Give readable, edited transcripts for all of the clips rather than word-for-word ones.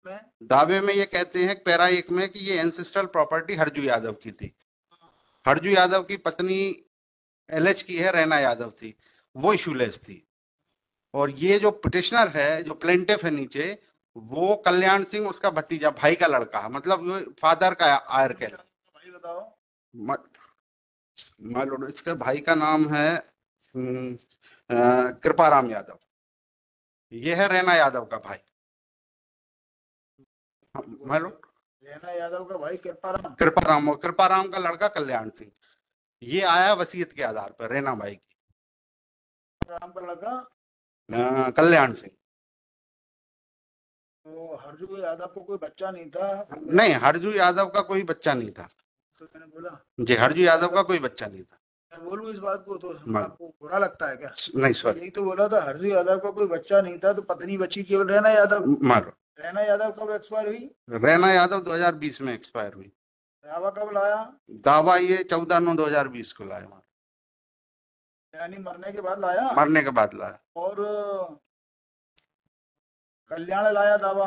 में। दावे में ये कहते हैं पैरा एक में कि ये एंसेस्ट्रल प्रॉपर्टी हरजू यादव की थी। हरजू यादव की पत्नी एलएच की है, रैना यादव थी, वो इशूलेस थी। और ये जो पिटिशनर है, जो प्लेंटिफ है नीचे, वो कल्याण सिंह, उसका भतीजा, भाई का लड़का है, मतलब वो फादर का आयर कौन कहला। भाई बताओ। मालूम इसके भाई का नाम है कृपाराम यादव। ये है रैना यादव का भाई। मालूम। रेना यादव का भाई कृपाराम। कृपाराम, और कृपाराम का लड़का कल्याण सिंह। ये आया वसीयत के आधार पर रैना भाई की। राम का लड़का। कल्याण सिंह। तो हरजू यादव को कोई बच्चा नहीं था, हो गया। नहीं, हरजू यादव का कोई बच्चा नहीं था। तो मैंने बोला जी, हरजू यादव का कोई बच्चा नहीं था। मैं बोलूं इस बात को तो मालूम। आपको बुरा लगता है क्या? नहीं, मैं सॉरी। यही तो बोला था, हरजू यादव का कोई बच्चा नहीं था तो पत्नी बच्ची केवल रैना यादव। मालूम। रैना यादव कब एक्सपायर हुई? रैना यादव 2020 में एक्सपायर हुई। दावा कब लाया? दावा ये 14/9/2020 को लाया। यानी मरने के बाद लाया। मरने के बाद लाया। और कल्याण लाया दावा।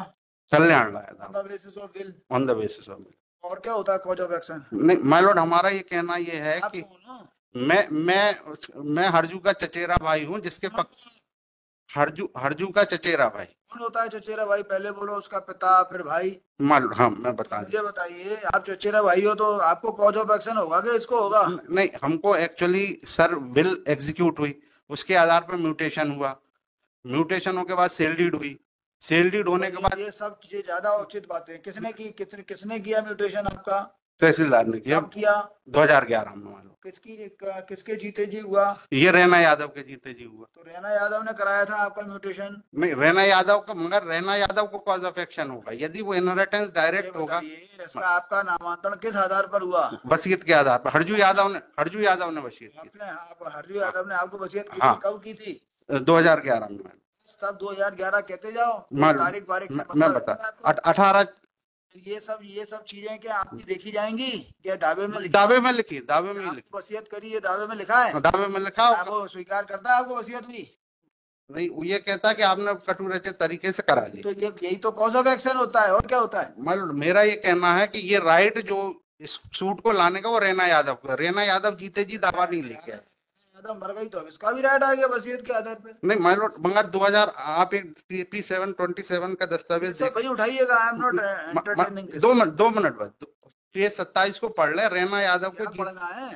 कल्याण लाया ऑन था। The basis of will. On the basis of. और क्या होता है कॉज ऑफ एक्शन? नहीं माय लॉर्ड, हमारा ये कहना ये है आप कि कौन हो? मैं हरजू का चचेरा भाई हूँ, जिसके कौन हरजू हरजू का चचेरा भाई। कौन होता है चचेरा भाई? पहले बोलो उसका पिता फिर भाई। मालूम, हाँ, मैं तो बता मुझे बताइए, आप चचेरा भाई हो तो आपको कॉज ऑफ एक्शन होगा कि इसको होगा? नहीं, हमको एक्चुअली सर विल एग्जीक्यूट हुई, उसके आधार पर म्यूटेशन हुआ। म्यूटेशन होने के बाद सेल डीड हुई। सेल डीड तो होने के बाद ये सब चीजें ज्यादा उचित बातें हैं। किसने किया म्यूटेशन आपका? तहसीलदार ने किया। कब किया? 2011 में मालूम। किसके जीते जी हुआ? ये रैना यादव के जीते जी हुआ। तो रैना यादव ने कराया था आपका म्यूटेशन? नहीं, रैना यादव का, मगर रैना यादव को कॉज ऑफ एक्शन होगा यदि वो इनहेरिटेंस ये डायरेक्ट होगा। बताइए, इसका आपका नामांतरण किस आधार पर हुआ? वसीयत के आधार पर कौन? हरजू यादव ने वसीयत की थी। आपने, आप हरजू हाँ। यादव ने आपको वसीयत की थी, हाँ। कब की थी? 2011 में। तब 2011 कहते जाओ, कोई मालूम। तारीख बारीख से मैं मतलब है बता क्या आपको? 18। ये सब चीजें क्या आपकी देखी जाएंगी? क्या दावे में लिखी दावे जाएंगी? में लिखी, दावे में क्या ही आपने लिखी। वसीयत करी ये दावे में लिखा है? दावे में लिखा क्या होगा। वो स्वीकार करता है आपको वसीयत भी? नहीं, वो ये कहता है कि आपने कटु रचित तरीके से करा ली। तो ये यही तो कॉज ऑफ एक्शन होता है, और क्या होता है? मालूम, मेरा ये कहना है कि ये राइट जो इस सूट को लाने का, वो रैना यादव का, रैना यादव जीते जी दावा नहीं लेके आए। यादव मर गई तो अब इसका भी राइट आ गया वसीयत के आधार पर। नहीं मालूम, मगर 2000, आप एक P727 का ये दस्तावेज सब देख। भाई उठाइएगा, I am not entertaining this. 2 minute, 2 minute बाद। पेज 27 को पढ़ ले, रैना यादव को क्या जीत। पढ़ना है?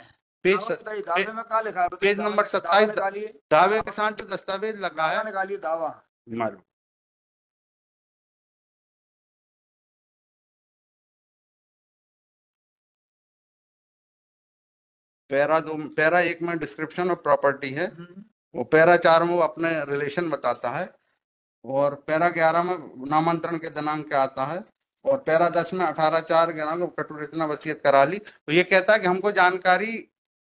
पेज दावा बताइए, दावे में कहाँ लिखा है बताइए, पेज दावा नंबर दावा 27, निकालिए। दावे के दावा, साथ जो दस्तावेज लगा दावा है। निकालिए दावा। मालूम। पैरा एक में डिस्क्रिप्शन ऑफ प्रॉपर्टी है। हम्म। वो पैरा 4 में वो अपने रिलेशन बताता है। और पैरा 11 में नामांतरण के दिनांक क्या आता है। और पैरा 10 में 18/4 को कटु रचना वसीयत करा ली, तो ये कहता है कि हमको जानकारी।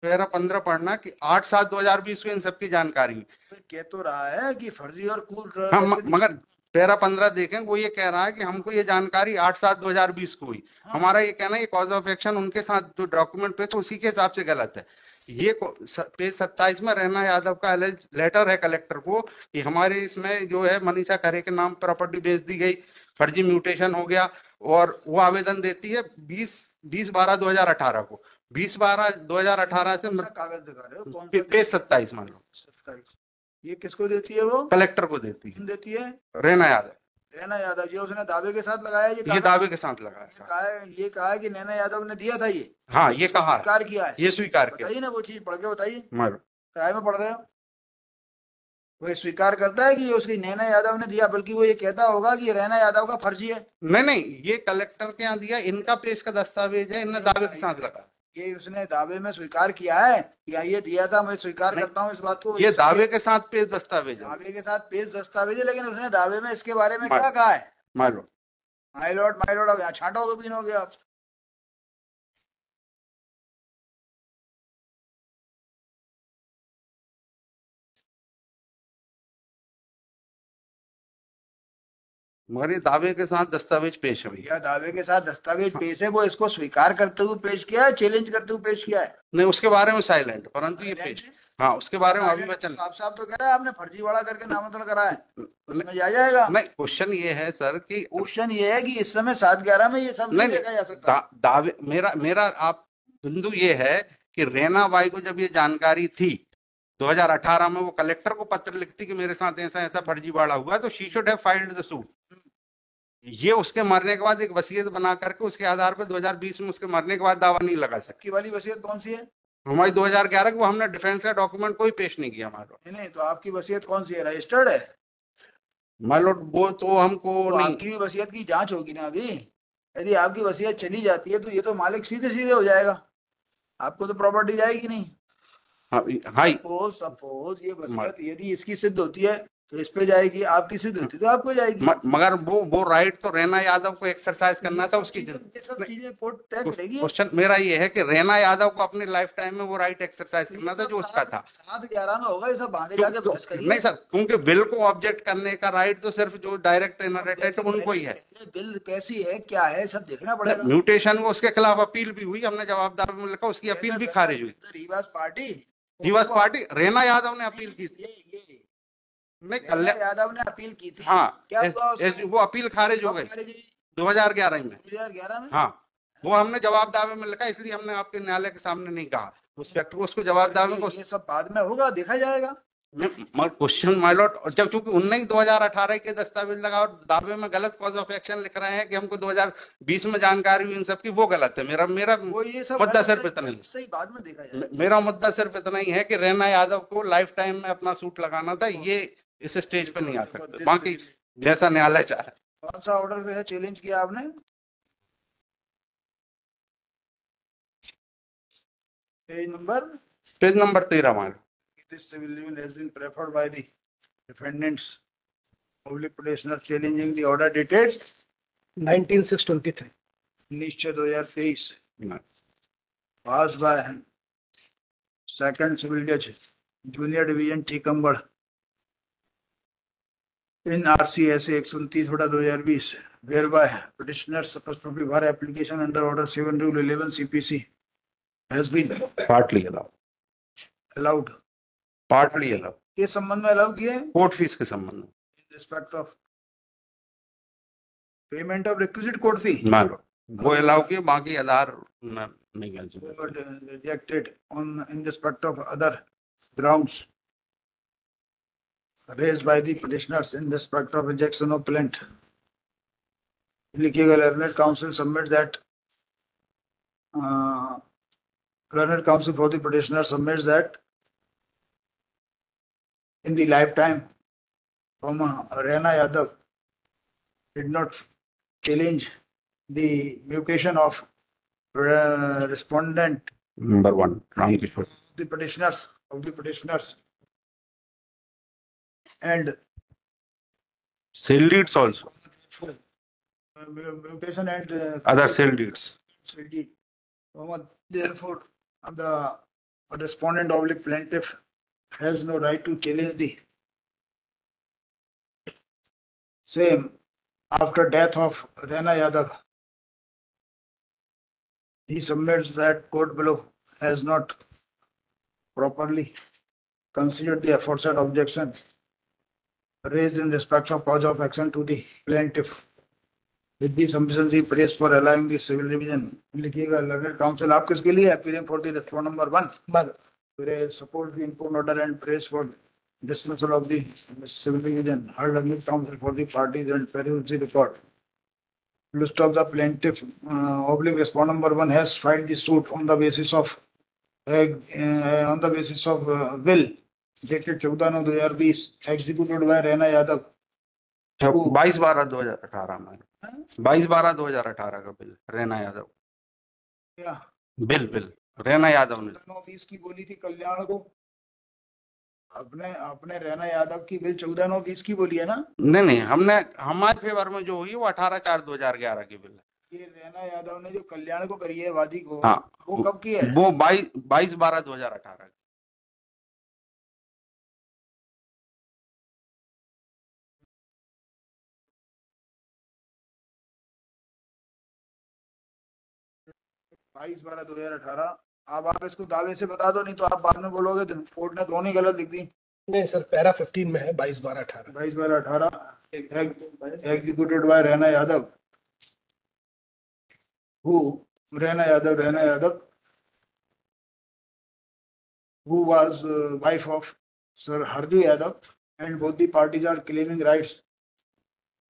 पैरा 15 पढ़ना कि 8/7/2020 को इन सबकी जानकारी हुई। कह तो रहा है कि फर्जी और कूल हाँ, रचित। मगर पैरा 15 देखें, वो ये कह रहा है कि हमको ये जानकारी 8/7/2020 को हुई। हाँ। हमारा ये कहना है, ये कॉज ऑफ एक्शन उनके साथ जो डॉक्यूमेंट पे थे, उसी के हिसाब से गलत है। ये पेज 27 में रैना यादव का लेटर है कलेक्टर को कि हमारे इसमें जो है मनीषा खरे के नाम प्रॉपर्टी बेच दी गई, फर्जी म्यूटेशन हो गया। और वो आवेदन देती है 20/12/2018 को। 20/12/2018 से कौन सा कागज दिखा रहे हो, कौन सा पेज 27 मान लो। 27? ये किसको देती है वो? कलेक्टर को देती है। कौन देती है? रैना यादव। नैना यादव। ये उसने दावे के साथ लगाया ये ये कागज? दावे के साथ लगाया ये था। कहा है, ये कहा है कि नैना यादव ने दिया था ये? हाँ, ये इसको कहा है। स्वीकार किया है? ये स्वीकार किया। बताइए ना वो चीज, पढ़ के बताइए। मारो। काय में पढ़ रहे हो? वो ये स्वीकार करता है कि ये उसकी नैना यादव ने दिया, बल्कि वो ये कहता होगा कि ये रैना यादव का फर्जी है। नहीं नहीं, ये कलेक्टर के यहाँ दिया, इनका पेश का दस्तावेज है, इनने ये दावे के बताइए, साथ लगा। ये उसने दावे में स्वीकार किया है या ये दिया था? मैं स्वीकार नहीं, करता हूँ इस बात को, ये इसके दावे के साथ पेश दस्तावेज है। दावे के साथ पेश दस्तावेज है, लेकिन उसने दावे में इसके बारे में क्या मारो। कहा है? मारो। माई लॉर्ड, अब यहाँ छांटो तो बीन हो गया आप। मगर ये दावे के साथ दस्तावेज पेश है भैया। या दावे के साथ दस्तावेज पेश है, वो इसको स्वीकार करते हुए पेश किया है, चैलेंज करते हुए पेश किया है? नहीं, उसके बारे में साइलेंट, परंतु ये पेश, हाँ उसके बारे में अभी वचन। साफ साफ तो कह रहा है आपने फर्जीवाड़ा करके नामांकन करा है, नहीं, उसमें जाएगा। नहीं, क्वेश्चन ये है सर कि क्वेश्चन ये है कि इस समय 7/11 में ये सब नहीं नहीं, देखा जा सकता। दावे, मेरा मेरा आप बिंदु ये है कि रेना बाई को जब ये जानकारी थी 2018 में, वो कलेक्टर को पत्र लिखती कि मेरे साथ ऐसा ऐसा फर्जीवाड़ा हुआ, तो she should have filed the suit. ये उसके मरने के बाद एक वसीयत बना करके उसके आधार पर 2020 में उसके मरने के बाद दावा नहीं लगा सकती। आपकी वाली वसीयत कौन सी है? हमारी 2011 को हमने डिफेंस का डॉक्यूमेंट कोई पेश नहीं किया हमारा। नहीं, तो आपकी वसीयत कौन सी है, रजिस्टर्ड है? माय लॉर्ड, वो तो हमको तो नहीं। आपकी भी वसीयत की जांच होगी ना अभी। यदि आपकी वसीयत चली जाती है तो ये तो मालिक सीधे सीधे हो जाएगा, आपको तो प्रॉपर्टी जाएगी नहीं। हाँ, हाँ, सपोज ये वसीयत यदि इसकी सिद्ध होती है तो इस पे जाएगी, आपकी सिद्ध होती है तो आपको जाएगी। मगर वो राइट तो रेना यादव को एक्सरसाइज करना था उसकी। ये सब चीजें कोर्ट तय करेगी। क्वेश्चन मेरा ये है कि रेना यादव को अपने लाइफ टाइम में वो राइट एक्सरसाइज करना था जो उसका था। 7/11 में होगा ये सब, आगे जाके बहस करिए। नहीं सर, क्योंकि बिल को ऑब्जेक्ट करने का राइट तो सिर्फ जो डायरेक्ट इनहेरिटेड उनको ही है। बिल कैसी है, क्या है, सब देखना पड़ेगा। म्यूटेशन को उसके खिलाफ अपील भी हुई, हमने जवाबदार में लिखा, उसकी अपील भी खारिज हुई। रिवाज पार्टी रेना यादव ने अपील की थी। ये नहीं, कल्याण यादव ने अपील की थी। हाँ, क्या हुआ उसमें? वो अपील खारिज हो गई 2011 में। 2011 में? हाँ, वो हमने जवाब दावे में लिखा, इसलिए हमने आपके न्यायालय के सामने नहीं कहा उस व्यक्ति को, उसको जवाब दावे को। ये सब बाद में होगा, देखा जाएगा। मगर क्वेश्चन माय लॉर्ड, जब चूंकि उनने ही 2018 के दस्तावेज लगा और दावे में गलत कॉज ऑफ एक्शन लिख रहे हैं कि हमको 2020 में जानकारी हुई इन सब की, वो गलत है। मेरा वो ये सब मुद्दा सिर्फ इतना ही, सही बाद में देखा जाएगा। मेरा मुद्दा सिर्फ इतना ही है कि रेना यादव को लाइफ टाइम में अपना सूट लगाना था, ये इस स्टेज पे नहीं आ सकते, बाकी जैसा न्यायालय चाहे। कौन सा ऑर्डर है चैलेंज किया आपने? पेज नंबर 13 हमारे। This civil union has been preferred by the defendants, public petitioner challenging the order dated 19/6/23. 19/2023, passed by second civil judge, junior division Tikambad in RCSA 129/2020, whereby petitioner's apostrophe var application under order 7 rule 11 CPC has been partly allowed. के संबंध में allow किए? Court fees के संबंध में। In respect of payment of requisite court fee, मान लो वो allow किए, बाकी आधार नहीं consider. rejected on in respect of other grounds raised by the petitioners in respect of rejection of plaint. लिखिएगा, learned counsel submits that learned counsel for the petitioner submits that in the lifetime Reena Yadav did not challenge the mutation of respondent number 1 Ramkishor, the petitioners and sale deeds also, mutation and other sale deeds. therefore the respondent oblique plaintiff has no right to challenge the same after death of Reena Yadav. He submits that court below has not properly considered the aforesaid objection raised in respect of cause of action to the plaintiff. With the sufficiency praised for allowing the civil division. लिखिएगा, learned counsel आप किसके लिए? Appearing for the respondent number 1. Support the input order and praise for dismissal of the civil division. Heard learned counsel for the parties and peruse the record. List of the plaintiff oblique respondent number 1 has filed the suit on the basis of will dated 14/9/2020 executed by Reena Yadav. 22/12/2018 में 22/12/2018 का bill Raina Yadav, क्या bill Raina Yadav ने 14/9/20 की बोली थी कल्याण को? अपने रेना यादव की बिल 14/9/20 की बोली है ना? नहीं, हमने हमारे फेवर में जो हुई वो 18/4/2011 की बिल है। ये रेना यादव ने जो कल्याण को करी है वादी को, हाँ, वो कब की है? वो 22/12/2018 22/12/2018। अब आप इसको दावे से बता दो, नहीं तो आप बाद में बोलोगे तो कोर्ट ने दोनों ही गलत लिख दी। नहीं सर, पैरा 15 में है 22/12/18। 22/12/18 executed by Raina Yadav, who Rena Yadav, who was wife of Sir Harju Yadav, and both the parties are claiming rights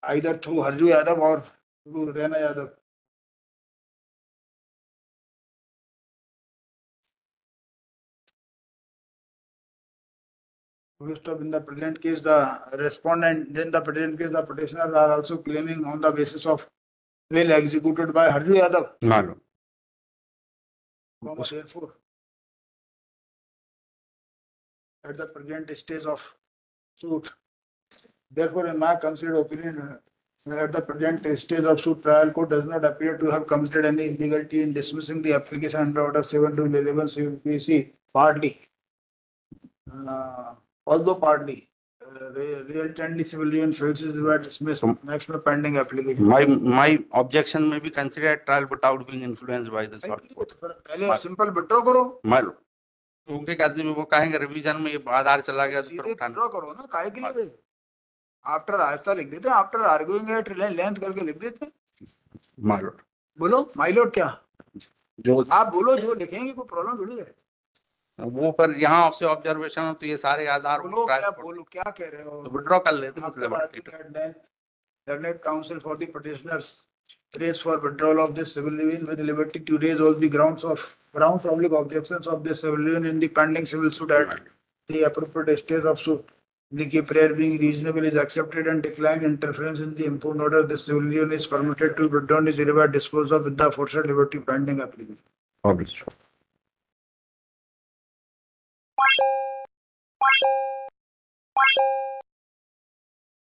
either through Harju Yadav or through Rena Yadav. First up, in the present case, the respondent, in the present case, the petitioners are also claiming on the basis of will executed by Harju Yadav. मालूम Therefore, at the present stage of suit, therefore, in my considered opinion, at the present stage of suit, trial court does not appear to have committed any illegality in dismissing the application under Order 7/11 CPC partly. Although partly, resultantly civilian offences were dismissed. Next, में pending application. my objection may be considered at trial without being influenced by the short court. पहले simple withdraw करो, मालूम क्योंकि कहते हैं वो कहेंगे revision में ये आधार चला गया तो फिर सीधे उठाना विड्रॉ करो ना, काहे के लिए? आफ्टर आहिस्ता लिख देते, आफ्टर आर्गुइंग एट लेंथ करके लिख देते। मालूम बोलो माय लॉर्ड, क्या जो आप बोलो, जो लिखेंगे कोई प्रॉब्लम थोड़ी है। वो पर यहाँ से ऑब्जर्वेशन हो तो ये सारे आधार बोलो क्या कह रहे हो? विड्रॉ कर लेते After मतलब arguing at length, learned counsel for the petitioners raised for withdrawal of this civil lien with liberty to raise all the grounds public objections of this civil lien in the pending civil suit at the appropriate stage of suit. The prayer being reasonable is accepted and declined interference in the impugned order. This civil lien is permitted to be withdrawn, is hereby disposed of with the aforesaid liberty pending application. obvious